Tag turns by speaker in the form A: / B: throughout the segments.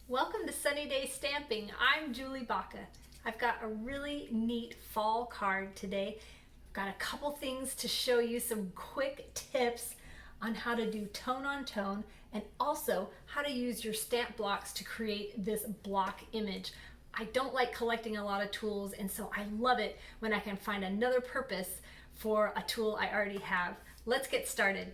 A: Welcome to Sunny Day Stamping. I'm Julie Baca. I've got a really neat fall card today. I've got a couple things to show you, some quick tips on how to do tone on tone and also how to use your stamp blocks to create this block image. I don't like collecting a lot of tools, and so I love it when I can find another purpose for a tool I already have. Let's get started.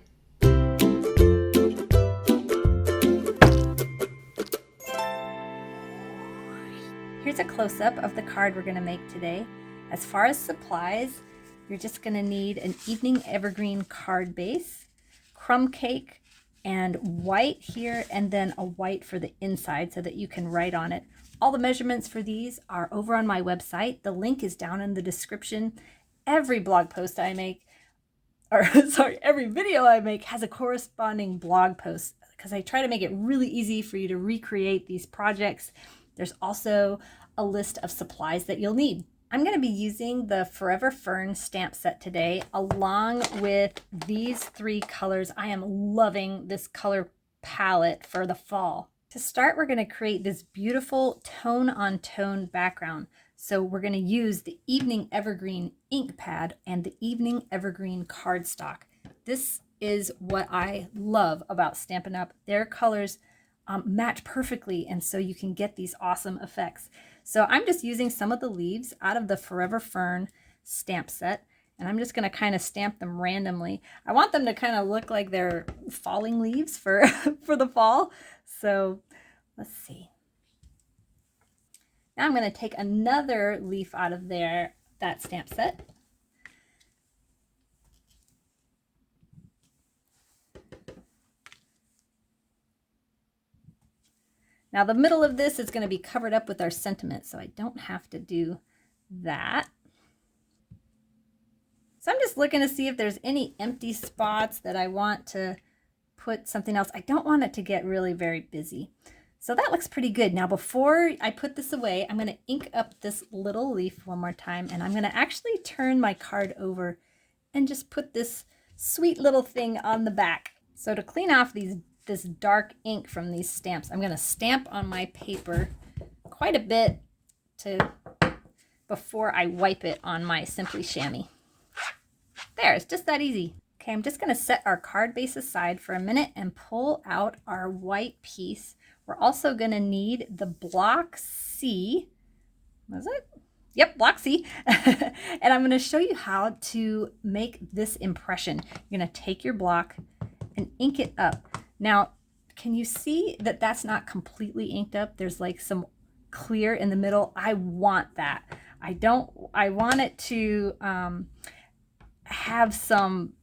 A: Here's a close-up of the card we're going to make today. As far as supplies, you're just going to need an evening evergreen card base, crumb cake, and white here, and then a white for the inside so that you can write on it. All the measurements for these are over on my website. The link is down in the description. Every blog post I make, or sorry, every video I make has a corresponding blog post because I try to make it really easy for you to recreate these projects. There's also a list of supplies that you'll need. I'm going to be using the Forever Fern stamp set today along with these three colors. I am loving this color palette for the fall. To start, we're going to create this beautiful tone on tone background. So we're going to use the Evening Evergreen ink pad and the Evening Evergreen cardstock. This is what I love about Stampin' Up! Their colors match perfectly, and so you can get these awesome effects. So I'm just using some of the leaves out of the Forever Fern stamp set, and I'm just going to kind of stamp them randomly. I want them to kind of look like they're falling leaves for the fall. So let's see. Now I'm going to take another leaf out of that stamp set. Now the middle of this is going to be covered up with our sentiment, so I don't have to do that. So I'm just looking to see if there's any empty spots that I want to put something else. I don't want it to get really very busy. So that looks pretty good. Now before I put this away, I'm going to ink up this little leaf one more time, and I'm going to actually turn my card over and just put this sweet little thing on the back. So to clean off this dark ink from these stamps, I'm going to stamp on my paper quite a bit before I wipe it on my Simply Chamois. There, it's just that easy. Okay, I'm just going to set our card base aside for a minute and pull out our white piece. We're also going to need the block C. Was it? Yep, block C. And I'm going to show you how to make this impression. You're going to take your block and ink it up. Now, can you see that that's not completely inked up? There's like some clear in the middle. I want that. I want it to have some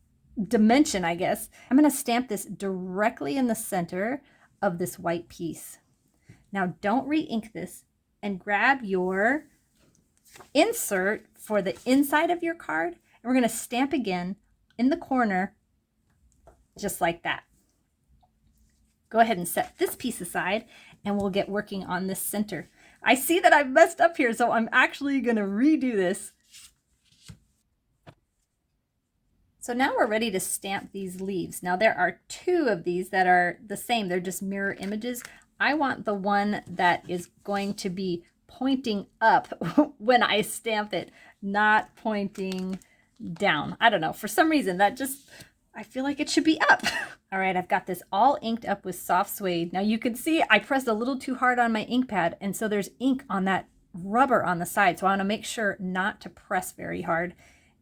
A: dimension, I guess. I'm going to stamp this directly in the center of this white piece. Now don't re-ink this, and grab your insert for the inside of your card, and we're going to stamp again in the corner just like that. Go ahead and set this piece aside, and we'll get working on this center. I see that I've messed up here, so I'm actually going to redo this. So now we're ready to stamp these leaves. Now there are two of these that are the same. They're just mirror images. I want the one that is going to be pointing up when I stamp it, not pointing down. I don't know. For some reason, I feel like it should be up. All right, I've got this all inked up with soft suede. Now you can see I pressed a little too hard on my ink pad, and so there's ink on that rubber on the side. So I want to make sure not to press very hard.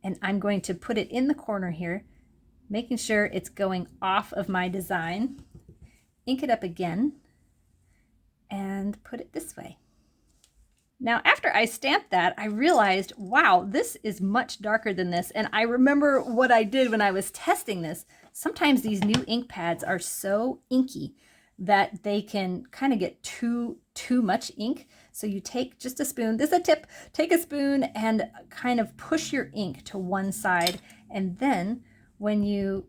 A: And I'm going to put it in the corner here, making sure it's going off of my design. Ink it up again and put it this way. Now, after I stamped that, I realized, wow, this is much darker than this. And I remember what I did when I was testing this. Sometimes these new ink pads are so inky that they can kind of get too much ink. So you take just a spoon, this is a tip, take a spoon and kind of push your ink to one side. And then when you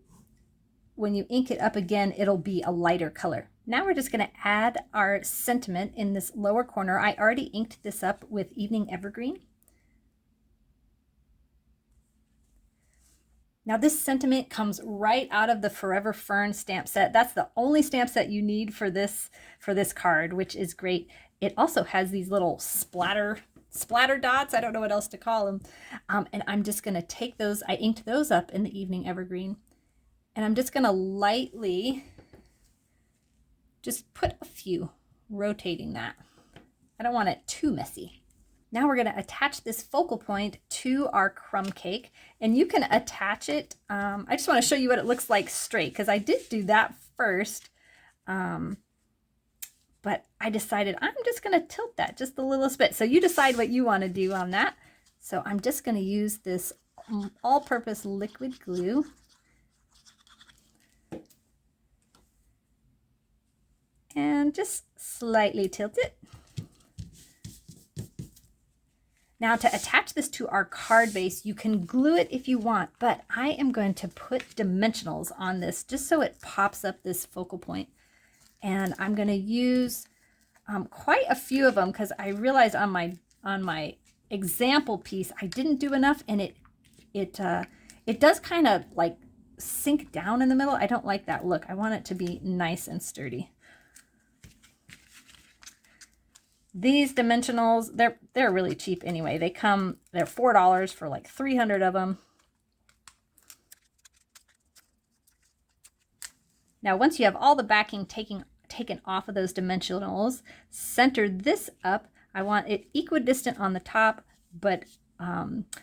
A: ink it up again, it'll be a lighter color. Now we're just going to add our sentiment in this lower corner. I already inked this up with Evening Evergreen. Now this sentiment comes right out of the Forever Fern stamp set. That's the only stamp set you need for this card, which is great. It also has these little splatter dots. I don't know what else to call them. And I'm just going to take those. I inked those up in the Evening Evergreen. And I'm just going to lightly just put a few, rotating that. I don't want it too messy. Now we're going to attach this focal point to our crumb cake, and you can attach it. I just want to show you what it looks like straight, because I did do that first, but I decided I'm just going to tilt that just the littlest bit. So you decide what you want to do on that. So I'm just going to use this all-purpose liquid glue. And just slightly tilt it. Now to attach this to our card base, you can glue it if you want, but I am going to put dimensionals on this just so it pops up this focal point. And I'm going to use quite a few of them, because I realized on my example piece I didn't do enough, and it does kind of like sink down in the middle. I don't like that look. I want it to be nice and sturdy. These dimensionals, they're really cheap anyway. They're $4 for like 300 of them. Now, once you have all the backing taken off of those dimensionals, center this up. I want it equidistant on the top, but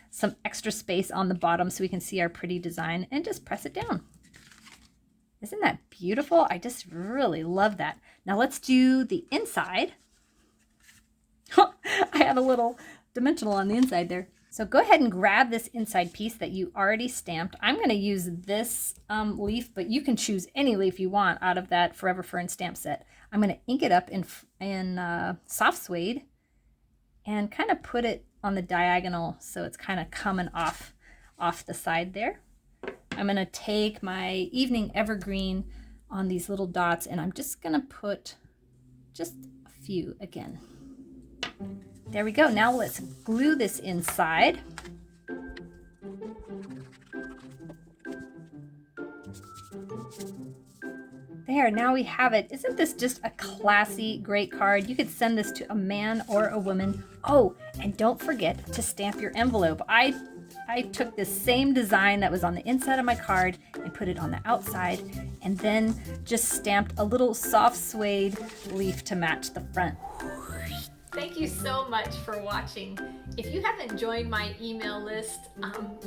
A: some extra space on the bottom so we can see our pretty design, and just press it down. Isn't that beautiful? I just really love that. Now let's do the inside. I had a little dimensional on the inside there. So go ahead and grab this inside piece that you already stamped. I'm going to use this leaf, but you can choose any leaf you want out of that Forever Fern stamp set. I'm going to ink it up in soft suede and kind of put it on the diagonal so it's kind of coming off the side there. I'm going to take my Evening Evergreen on these little dots, and I'm just going to put just a few again. There we go. Now let's glue this inside. There, now we have it. Isn't this just a classy, great card? You could send this to a man or a woman. Oh, and don't forget to stamp your envelope. I took this same design that was on the inside of my card and put it on the outside, and then just stamped a little soft suede leaf to match the front. Thank you so much for watching. If you haven't joined my email list,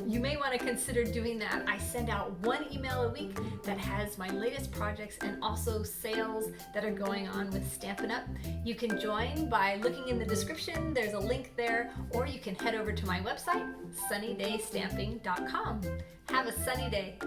A: you may want to consider doing that. I send out one email a week that has my latest projects and also sales that are going on with Stampin' Up. You can join by looking in the description. There's a link there, or you can head over to my website, sunnydaystamping.com. Have a sunny day.